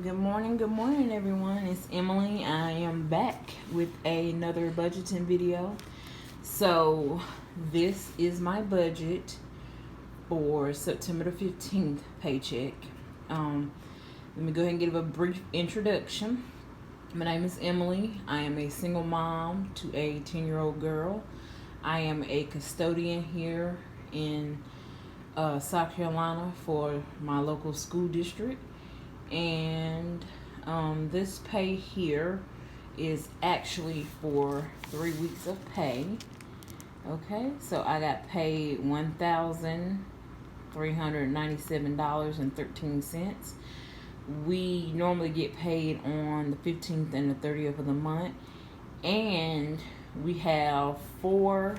Good morning, everyone. It's Emily. I am back with another budgeting video. So, this is my budget for September the 15th paycheck. Let me go ahead and give a brief introduction. My name is Emily. I am a single mom to a 10-year-old girl. I am a custodian here in South Carolina for my local school district. And this pay here is actually for 3 weeks of pay. Okay, so I got paid $1,397.13. We normally get paid on the 15th and the 30th of the month, and we have 4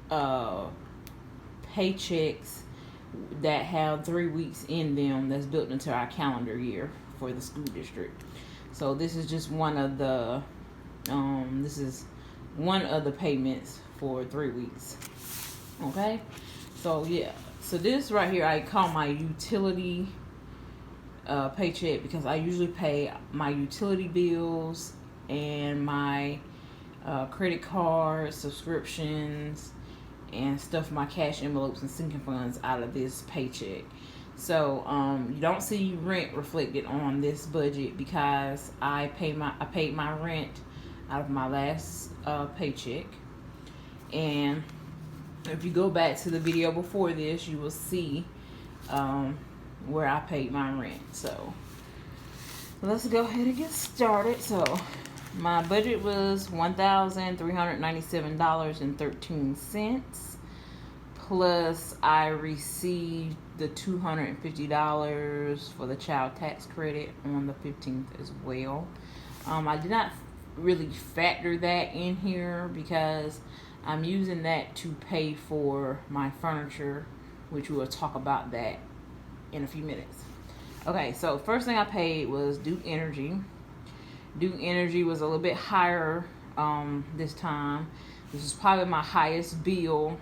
paychecks that have 3 weeks in them that's built into our calendar year for the school district. So this is just one of the payments for 3 weeks. Okay, so yeah, so this right here I call my utility paycheck because I usually pay my utility bills and my credit card subscriptions and stuff my cash envelopes and sinking funds out of this paycheck. So you don't see rent reflected on this budget because I paid my rent out of my last paycheck. And if you go back to the video before this, you will see where I paid my rent. So let's go ahead and get started. So my budget was $1,397.13. Plus, I received the $250 for the child tax credit on the 15th as well. I did not really factor that in here because I'm using that to pay for my furniture, which we will talk about that in a few minutes. Okay, so first thing I paid was Duke Energy. Duke Energy was a little bit higher this time. This is probably my highest bill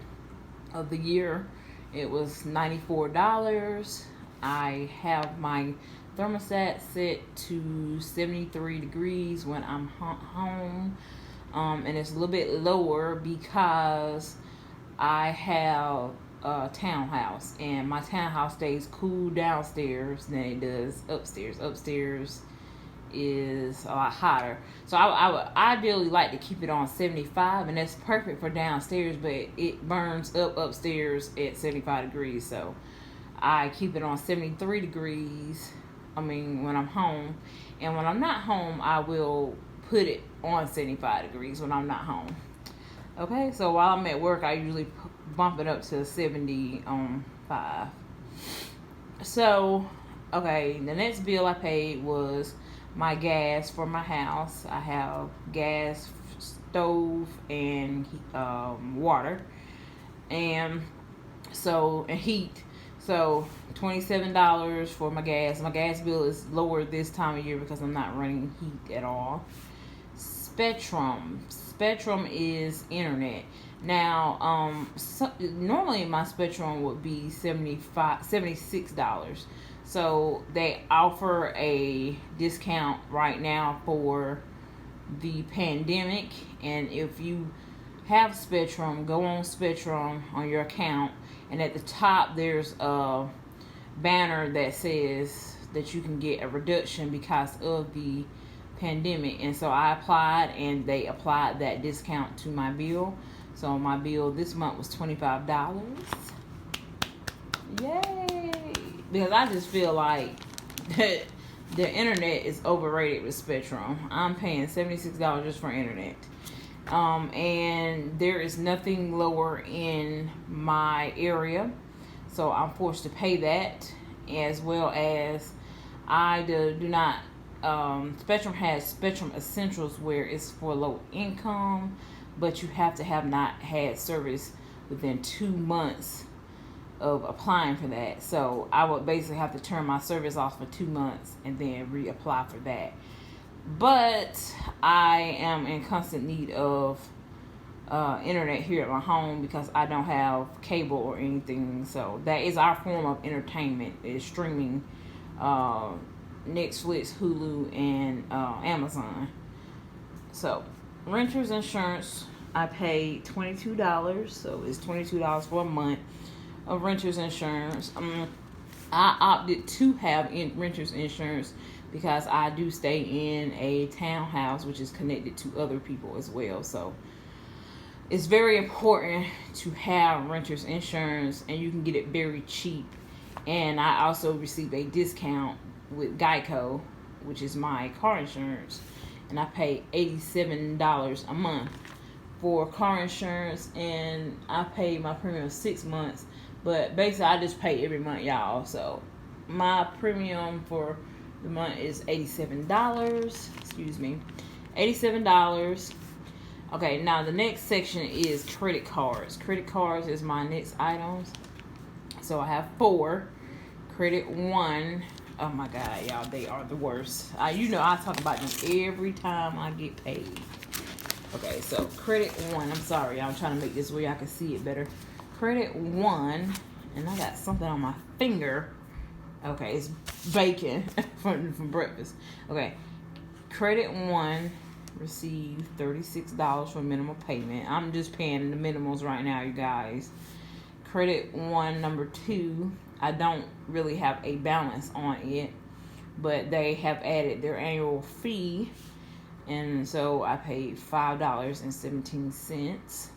of the year. It was $94. I have my thermostat set to 73 degrees when I'm home, and it's a little bit lower because I have a townhouse, and my townhouse stays cool downstairs than it does upstairs. Upstairs is a lot hotter, so I would ideally like to keep it on 75, and that's perfect for downstairs, but it burns up upstairs at 75 degrees, so I keep it on 73 degrees when I'm home, and when I'm not home I will put it on 75 degrees when I'm not home. Okay, so while I'm at work I usually bump it up to 75. So okay, the next bill I paid was my gas for my house. I have gas, stove, and water, and heat. So $27 for my gas. My gas bill is lower this time of year because I'm not running heat at all. Spectrum is internet. Now, normally my Spectrum would be $76. So they offer a discount right now for the pandemic. And if you have Spectrum, go on Spectrum on your account, and at the top there's a banner that says that you can get a reduction because of the pandemic. And so I applied, and they applied that discount to my bill. So my bill this month was $25. Yay! Because I just feel like the internet is overrated with Spectrum. I'm paying $76 just for internet. And there is nothing lower in my area, so I'm forced to pay that, as well as I do not. Spectrum has Spectrum Essentials, where it's for low income, but you have to have not had service within 2 months of applying for that. So I would basically have to turn my service off for 2 months and then reapply for that. But I am in constant need of internet here at my home because I don't have cable or anything. So that is our form of entertainment, is streaming Netflix, Hulu, and Amazon. So, renter's insurance, I paid $22, so it's $22 for a month of renter's insurance. I opted to have renter's insurance because I do stay in a townhouse which is connected to other people as well. So it's very important to have renter's insurance, and you can get it very cheap. And I also received a discount with Geico, which is my car insurance, and I pay $87 a month for car insurance, and I pay my premium 6 months, but basically I just pay every month, y'all. So my premium for the month is $87. Excuse me, $87. Okay, now the next section is credit cards. Credit cards is my next items. So I have 4. Credit One. Oh my God, y'all, they are the worst. I talk about them every time I get paid. Okay, so Credit One. I'm sorry, I'm trying to make this where y'all can see it better. Credit One, and I got something on my finger. Okay, it's bacon from breakfast. Okay, Credit One received $36 for minimum payment. I'm just paying the minimums right now, you guys. Credit One number 2, I don't really have a balance on it, but they have added their annual fee, and so I paid $5.17.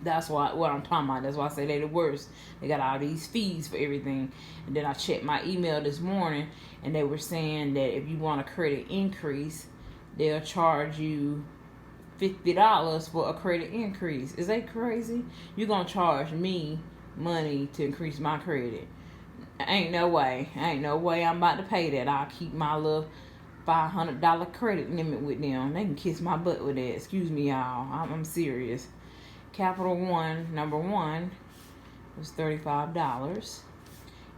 That's what I'm talking about. That's why I say they're the worst. They got all these fees for everything. And then I checked my email this morning, and they were saying that if you want a credit increase, they'll charge you $50 for a credit increase. Is that crazy? You're going to charge me money to increase my credit? Ain't no way. I'm about to pay that. I'll keep my little $500 credit limit with them. They can kiss my butt with that. Excuse me, y'all. I'm serious. Capital One number 1 was $35,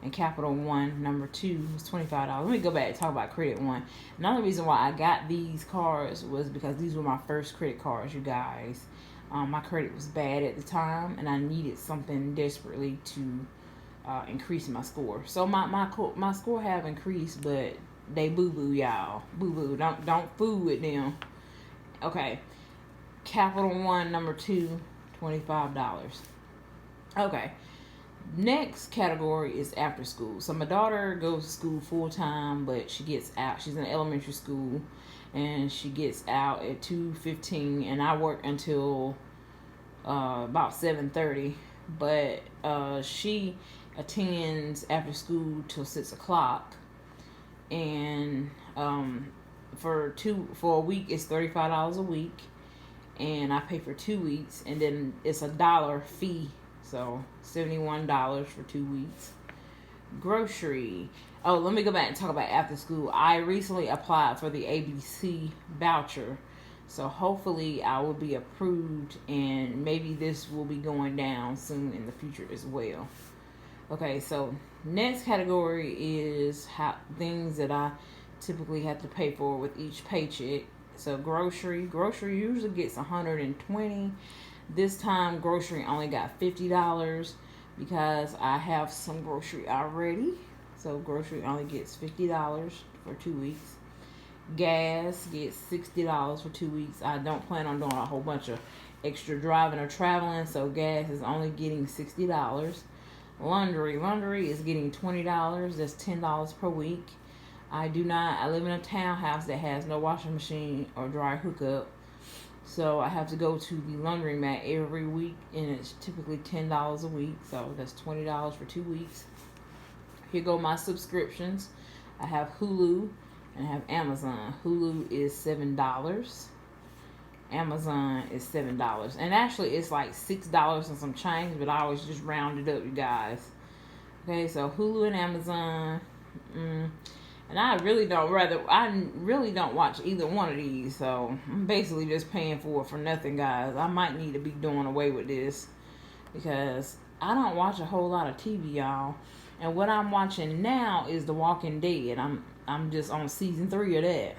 and Capital One number 2 was $25. Let me go back and talk about Credit One. Another reason why I got these cards was because these were my first credit cards, you guys. My credit was bad at the time, and I needed something desperately to increase my score. So my score have increased, but they boo-boo, y'all. Boo-boo. Don't fool with them. Okay. Capital One number 2, $25. Okay. Next category is after school. So my daughter goes to school full time, but she gets out. She's in elementary school, and she gets out at 2:15, and I work until about 7:30. But she attends after school till 6 o'clock, and for a week it's $35 a week. And I pay for 2 weeks, and then it's $1 fee, so $71 for 2 weeks. Grocery. Oh, let me go back and talk about after school. I recently applied for the ABC voucher, so hopefully I will be approved, and maybe this will be going down soon in the future as well. Okay, so next category is things that I typically have to pay for with each paycheck. So grocery usually gets $120. This time grocery only got $50 because I have some grocery already. So grocery only gets $50 for 2 weeks. Gas gets $60 for 2 weeks. I don't plan on doing a whole bunch of extra driving or traveling, so gas is only getting $60. Laundry is getting $20. That's $10 per week. I live in a townhouse that has no washing machine or dryer hookup, so I have to go to the laundromat every week, and it's typically $10 a week, so that's $20 for 2 weeks. Here go my subscriptions. I have Hulu and I have Amazon. Hulu is $7. Amazon is $7. And actually it's like $6 and some change, but I always just round it up, you guys. Okay, so Hulu and Amazon. And I really don't watch either one of these, so I'm basically just paying for it for nothing, guys. I might need to be doing away with this because I don't watch a whole lot of TV, y'all. And what I'm watching now is The Walking Dead. I'm just on season 3 of that.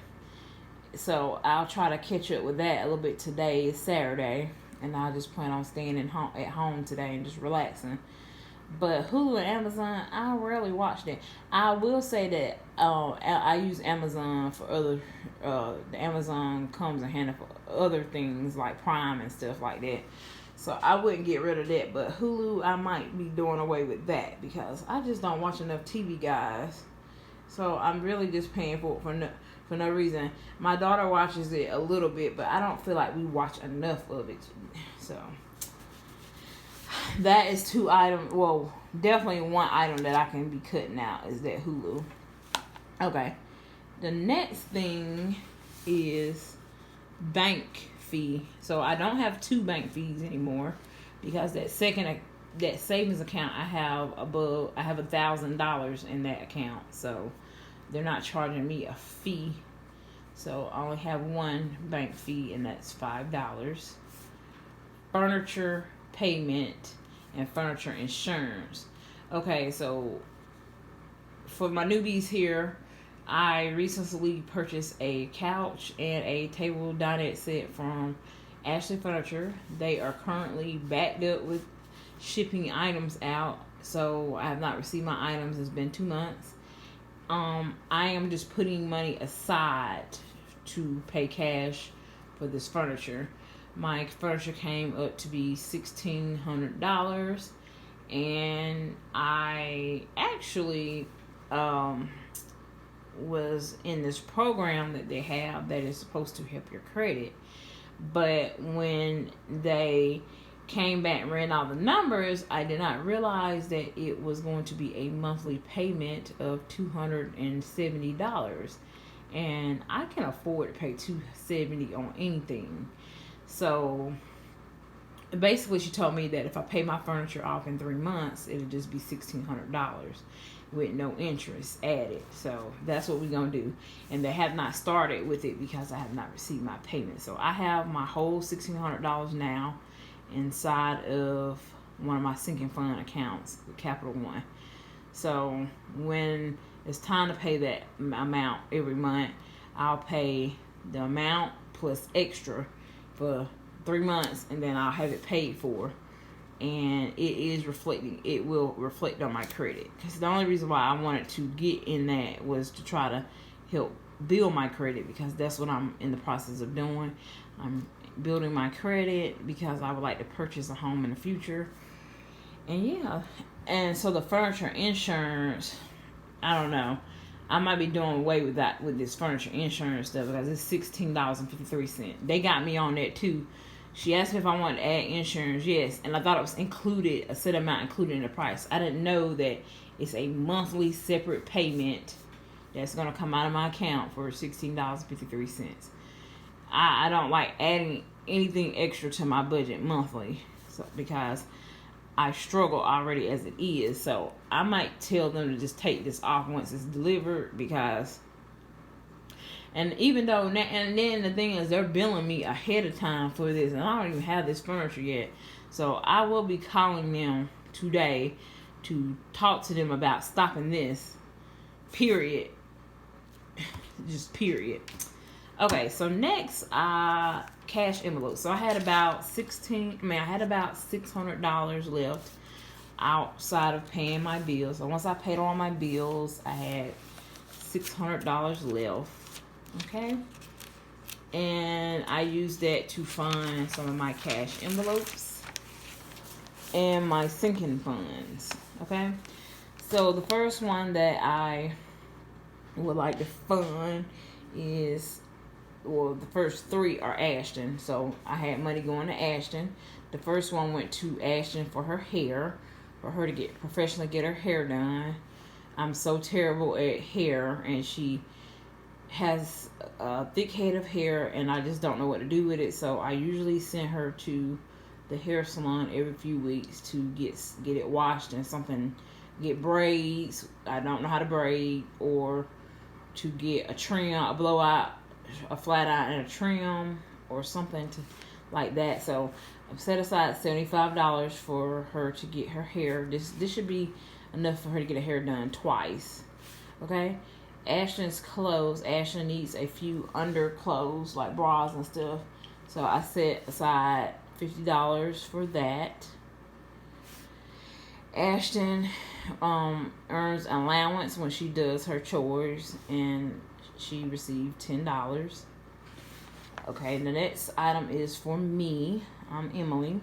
So I'll try to catch up with that a little bit today. It's Saturday, and I just plan on staying at home today and just relaxing. But Hulu and Amazon, I rarely watch that. I will say that I use Amazon for other. The Amazon comes in handy for other things like Prime and stuff like that. So I wouldn't get rid of that. But Hulu, I might be doing away with that because I just don't watch enough TV, guys. So I'm really just paying for it for no reason. My daughter watches it a little bit, but I don't feel like we watch enough of it. So that is 2 items. Well, definitely 1 item that I can be cutting out is that Hulu. Okay. The next thing is bank fee. So I don't have 2 bank fees anymore because that savings account I have $1,000 in that account. So they're not charging me a fee. So I only have 1 bank fee, and that's $5. Furniture payment and furniture insurance. Okay, so for my newbies here, I recently purchased a couch and a table dinette set from Ashley Furniture. They are currently backed up with shipping items out, so I have not received my items. It's been 2 months. I am just putting money aside to pay cash for this furniture. My furniture came up to be $1,600, and I actually was in this program that they have that is supposed to help your credit. But when they came back and ran all the numbers, I did not realize that it was going to be a monthly payment of $270, and I can afford to pay $270 on anything. So basically she told me that if I pay my furniture off in 3 months, it'll just be $1,600 with no interest added. So that's what we're gonna do. And they have not started with it because I have not received my payment. So I have my whole $1,600 now inside of one of my sinking fund accounts with Capital One. So when it's time to pay that amount every month, I'll pay the amount plus extra for 3 months, and then I'll have it paid for. And it will reflect on my credit. Because the only reason why I wanted to get in that was to try to help build my credit, because that's what I'm in the process of doing. I'm building my credit because I would like to purchase a home in the future. And yeah, and so the furniture insurance, I don't know, I might be doing away with that, with this furniture insurance stuff, because it's $16.53. They got me on that too. She asked me if I wanted to add insurance. Yes, and I thought it was included, a set amount included in the price. I didn't know that it's a monthly separate payment that's going to come out of my account for $16.53. I don't like adding anything extra to my budget monthly, so, because I struggle already as it is. So I might tell them to just take this off once it's delivered, because, and even though, and then the thing is, they're billing me ahead of time for this, and I don't even have this furniture yet. So I will be calling them today to talk to them about stopping this, period. Just period. Okay, so next, cash envelopes. So I had about $600 left outside of paying my bills. So once I paid all my bills, I had $600 left. Okay, and I used that to fund some of my cash envelopes and my sinking funds. Okay, so the first one that I would like to fund is, well, the first 3 are Ashton. So I had money going to Ashton. The first one went to Ashton for her hair, for her to professionally get her hair done. I'm so terrible at hair, and she has a thick head of hair, and I just don't know what to do with it. So I usually send her to the hair salon every few weeks to get it washed and get braids. I don't know how to braid, or to get a trim, a blowout, a flat out, and a trim, or something like that. So I've set aside $75 for her to get her hair. This should be enough for her to get her hair done twice. Okay. Ashton's clothes. Ashton needs a few underclothes like bras and stuff. So I set aside $50 for that. Ashton earns allowance when she does her chores, and she received $10. Okay, the next item is for me. I'm Emily,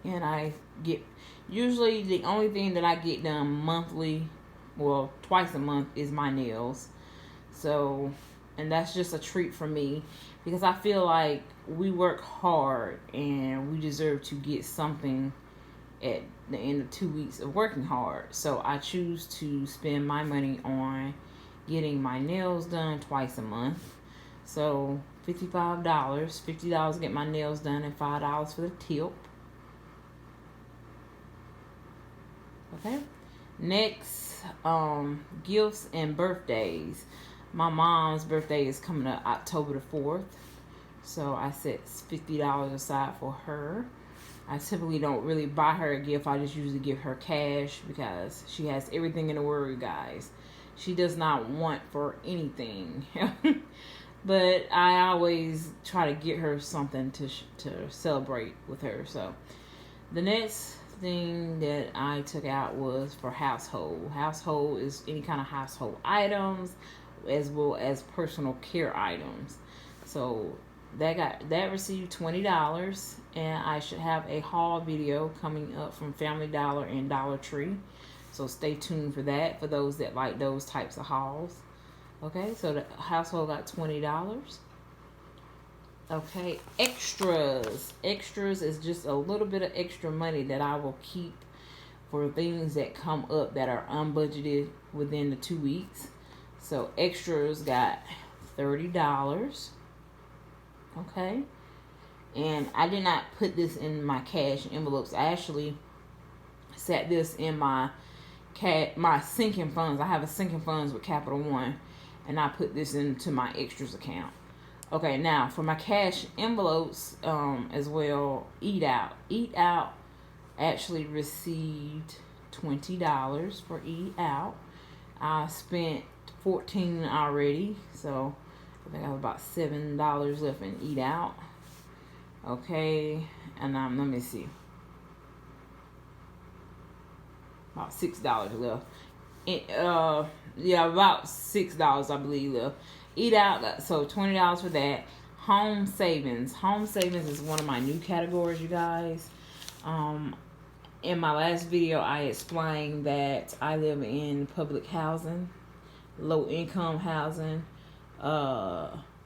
and I get, usually the only thing that I get done monthly, well, twice a month, is my nails. So, and that's just a treat for me, because I feel like we work hard and we deserve to get something at the end of 2 weeks of working hard. So I choose to spend my money on getting my nails done twice a month. So $55 to get my nails done, and $5 for the tip. Okay. Next, gifts and birthdays. My mom's birthday is coming up October the 4th. So I set $50 aside for her. I typically don't really buy her a gift. I just usually give her cash, because she has everything in the world, guys. She does not want for anything. But I always try to get her something to celebrate with her. So the next thing that I took out was for household. Household is any kind of household items, as well as personal care items. So that received $20, and I should have a haul video coming up from Family Dollar and Dollar Tree. So stay tuned for that, for those that like those types of hauls. Okay, so the household got $20. Okay, extras. Extras is just a little bit of extra money that I will keep for things that come up that are unbudgeted within the 2 weeks. So extras got $30. Okay, and I did not put this in my cash envelopes. I actually set this in my sinking funds. I have a sinking funds with Capital One, and I put this into my extras account. Okay, now for my cash envelopes as well, Eat Out actually received $20 for Eat Out. I spent $14 already, so I think I have about $7 left in Eat Out. Okay, and let me see, about $6 left. About $6 I believe left. Eat Out, so $20 for that. Home savings. Home savings is one of my new categories, you guys. In my last video, I explained that I live in public housing, low income housing,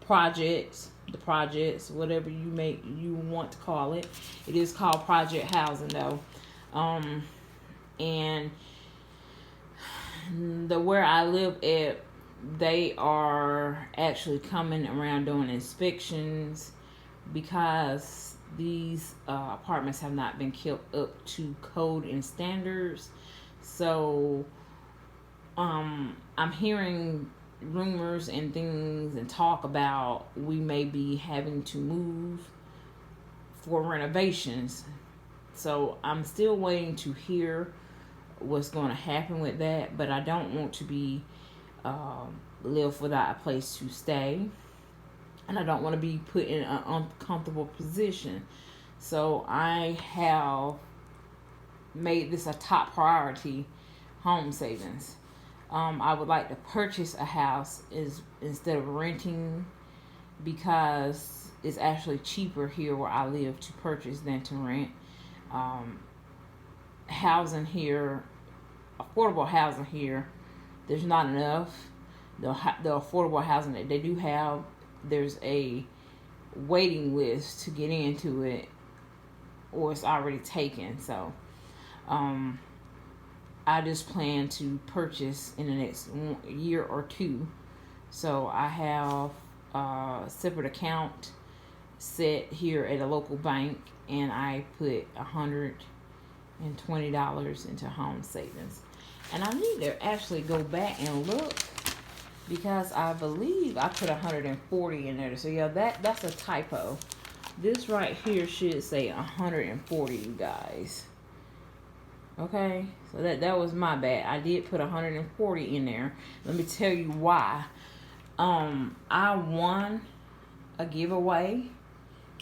projects, whatever you want to call it. It is called project housing though. And where I live at, they are actually coming around doing inspections, because these apartments have not been kept up to code and standards. So I'm hearing rumors and things and talk about we may be having to move for renovations. So I'm still waiting to hear what's going to happen with that, but I don't want to be live without a place to stay, and I don't want to be put in an uncomfortable position. So I have made this a top priority, home savings. I would like to purchase a house instead of renting, because it's actually cheaper here where I live to purchase than to rent. Housing here, affordable housing here, there's not enough. The affordable housing that they do have, there's a waiting list to get into it, or it's already taken. So I just plan to purchase in the next year or two. So I have a separate account set here at a local bank, and I put $120 into home savings. And I need to actually go back and look, because I believe I put 140 in there. So yeah, that's a typo. This right here should say 140, you guys. Okay, so that was my bad. I did put 140 in there. Let me tell you why. I won a giveaway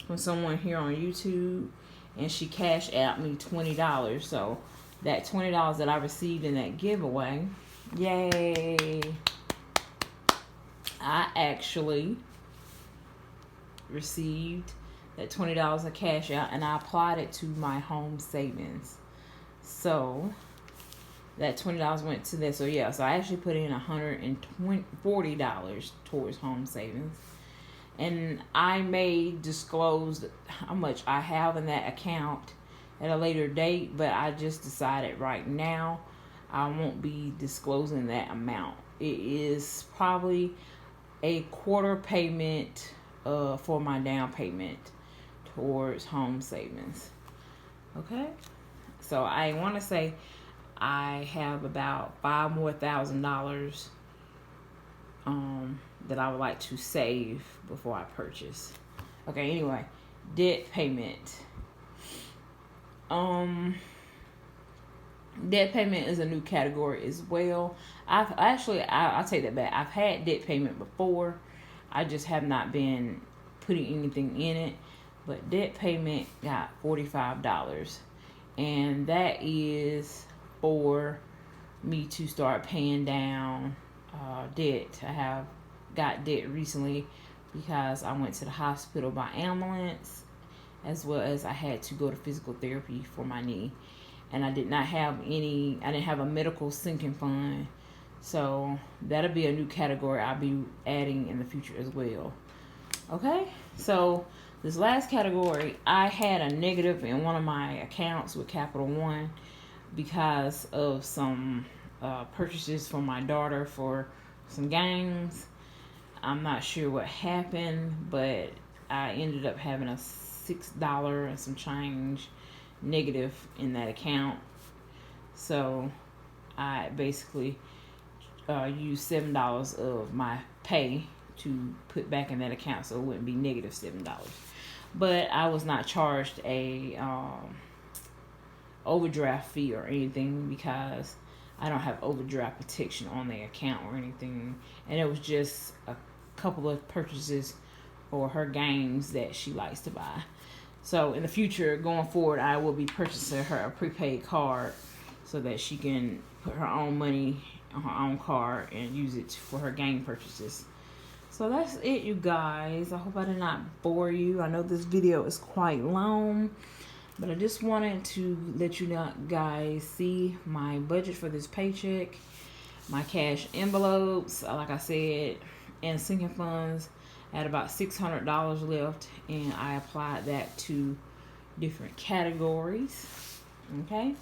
from someone here on YouTube, and she cashed out me $20. So that $20 that I received in that giveaway, yay, I actually received that $20 of cash out, and I applied it to my home savings. So that $20 went to this. So yeah, so I actually put in $140 towards home savings. And I may disclose how much I have in that account at a later date, but I just decided right now I won't be disclosing that amount. It is probably a quarter payment for my down payment towards home savings. Okay? So I want to say I have about $5,000 more that I would like to save before I purchase. Okay, anyway, debt payment. Debt payment is a new category as well. I'll take that back. I've had debt payment before. I just have not been putting anything in it. But debt payment got $45. And that is for me to start paying down debt. I have got debt recently because I went to the hospital by ambulance, as well as I had to go to physical therapy for my knee. And I didn't have a medical sinking fund. So that'll be a new category I'll be adding in the future as well. Okay, so this last category, I had a negative in one of my accounts with Capital One because of some purchases for my daughter for some games. I'm not sure what happened, but I ended up having a $6 and some change negative in that account. So I basically used $7 of my pay to put back in that account, so it wouldn't be negative $7. But I was not charged a overdraft fee or anything because I don't have overdraft protection on the account or anything. And it was just a couple of purchases for her games that she likes to buy. So in the future, going forward, I will be purchasing her a prepaid card so that she can put her own money on her own card and use it for her game purchases. So that's it, you guys. I hope I did not bore you. I know this video is quite long, but I just wanted to let you guys see my budget for this paycheck, my cash envelopes, like I said, and sinking funds. I had about $600 left, and I applied that to different categories. Okay.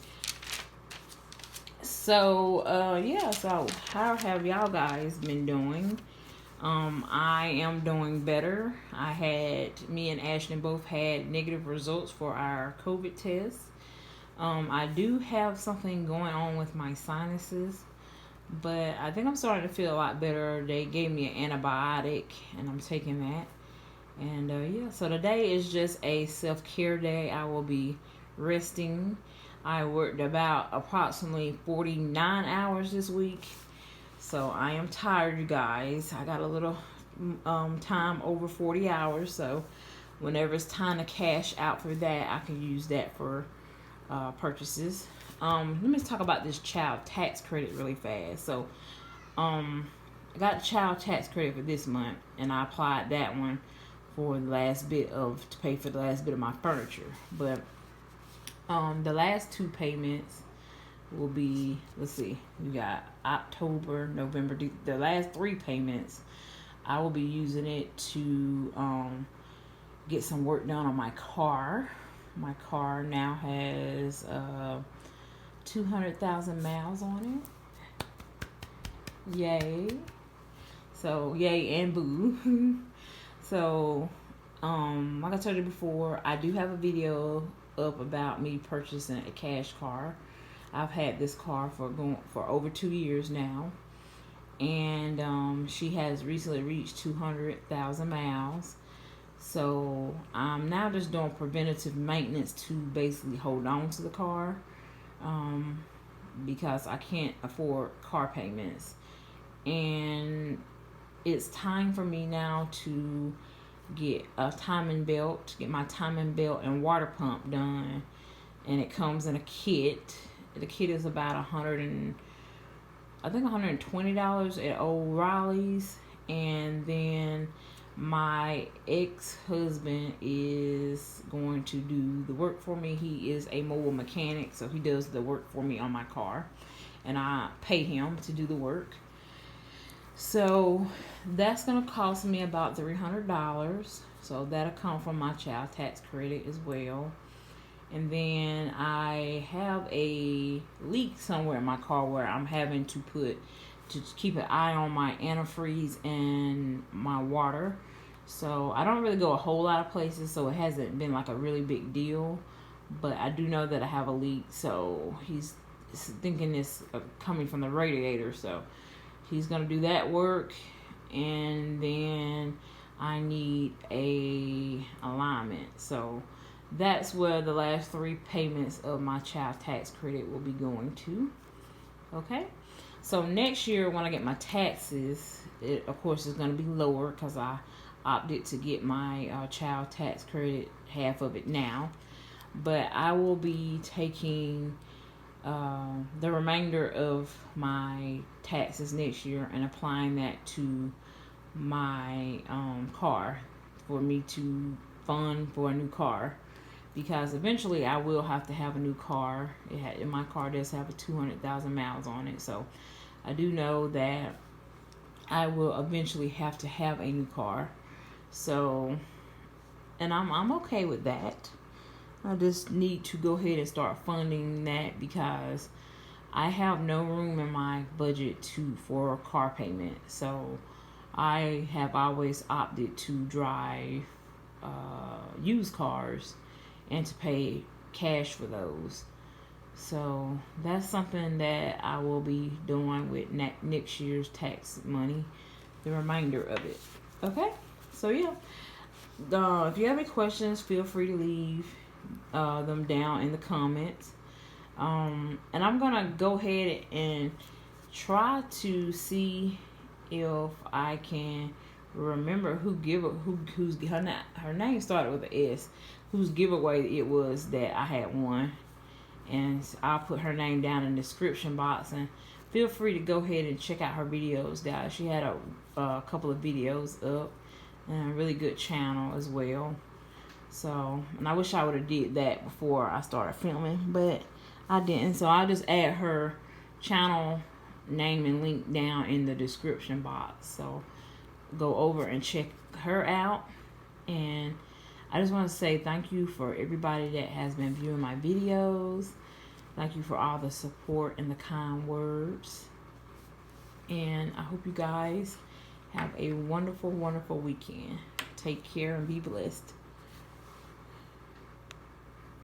So, yeah. So, how have y'all guys been doing? I am doing better. Me and Ashton both had negative results for our COVID test. I do have something going on with my sinuses, but I think I'm starting to feel a lot better. They gave me an antibiotic, and I'm taking that. And yeah, so today is just a self-care day. I will be resting. I worked about approximately 49 hours this week. So I am tired, you guys. I got a little time over 40 hours. So whenever it's time to cash out for that, I can use that for purchases. Let me talk about this child tax credit really fast. So I got the child tax credit for this month, and I applied that one for to pay for the last bit of my furniture. But the last two payments will be, let's see, we got October, November, the last three payments. I will be using it to get some work done on my car. My car now has 200,000 miles on it. Yay. So, yay and boo. So, like I told you before, I do have a video up about me purchasing a cash car. I've had this car for over 2 years now, and she has recently reached 200,000 miles. So I'm now just doing preventative maintenance to basically hold on to the car, because I can't afford car payments, and it's time for me now to get my timing belt and water pump done, and it comes in a kit. The kit is about I think $120 at O'Reilly's. And then my ex-husband is going to do the work for me. He is a mobile mechanic, so he does the work for me on my car, and I pay him to do the work. So that's going to cost me about $300. So that'll come from my child tax credit as well. And then I have a leak somewhere in my car where I'm having to keep an eye on my antifreeze and my water. So I don't really go a whole lot of places, so it hasn't been like a really big deal. But I do know that I have a leak, so he's thinking it's coming from the radiator. So he's going to do that work. And then I need a alignment. So that's where the last 3 payments of my child tax credit will be going to. Okay? So next year when I get my taxes, it of course is going to be lower because I opted to get my child tax credit, half of it now. But I will be taking the remainder of my taxes next year and applying that to my car for me to fund for a new car. Because eventually I will have to have a new car. My car does have 200,000 miles on it. So I do know that I will eventually have to have a new car. So, and I'm okay with that. I just need to go ahead and start funding that because I have no room in my budget for a car payment. So I have always opted to drive used cars and to pay cash for those. So that's something that I will be doing with next year's tax money, the remainder of it. Okay? So yeah. If you have any questions, feel free to leave them down in the comments. And I'm going to go ahead and try to see if I can remember whose her name started with an S, whose giveaway it was that I had won. And I'll put her name down in the description box, and feel free to go ahead and check out her videos, guys. She had a couple of videos up and a really good channel as well. So, and I wish I would have did that before I started filming, but I didn't. So I'll just add her channel name and link down in the description box. So go over and check her out. And I just want to say thank you for everybody that has been viewing my videos. Thank you for all the support and the kind words. And I hope you guys have a wonderful, wonderful weekend. Take care and be blessed.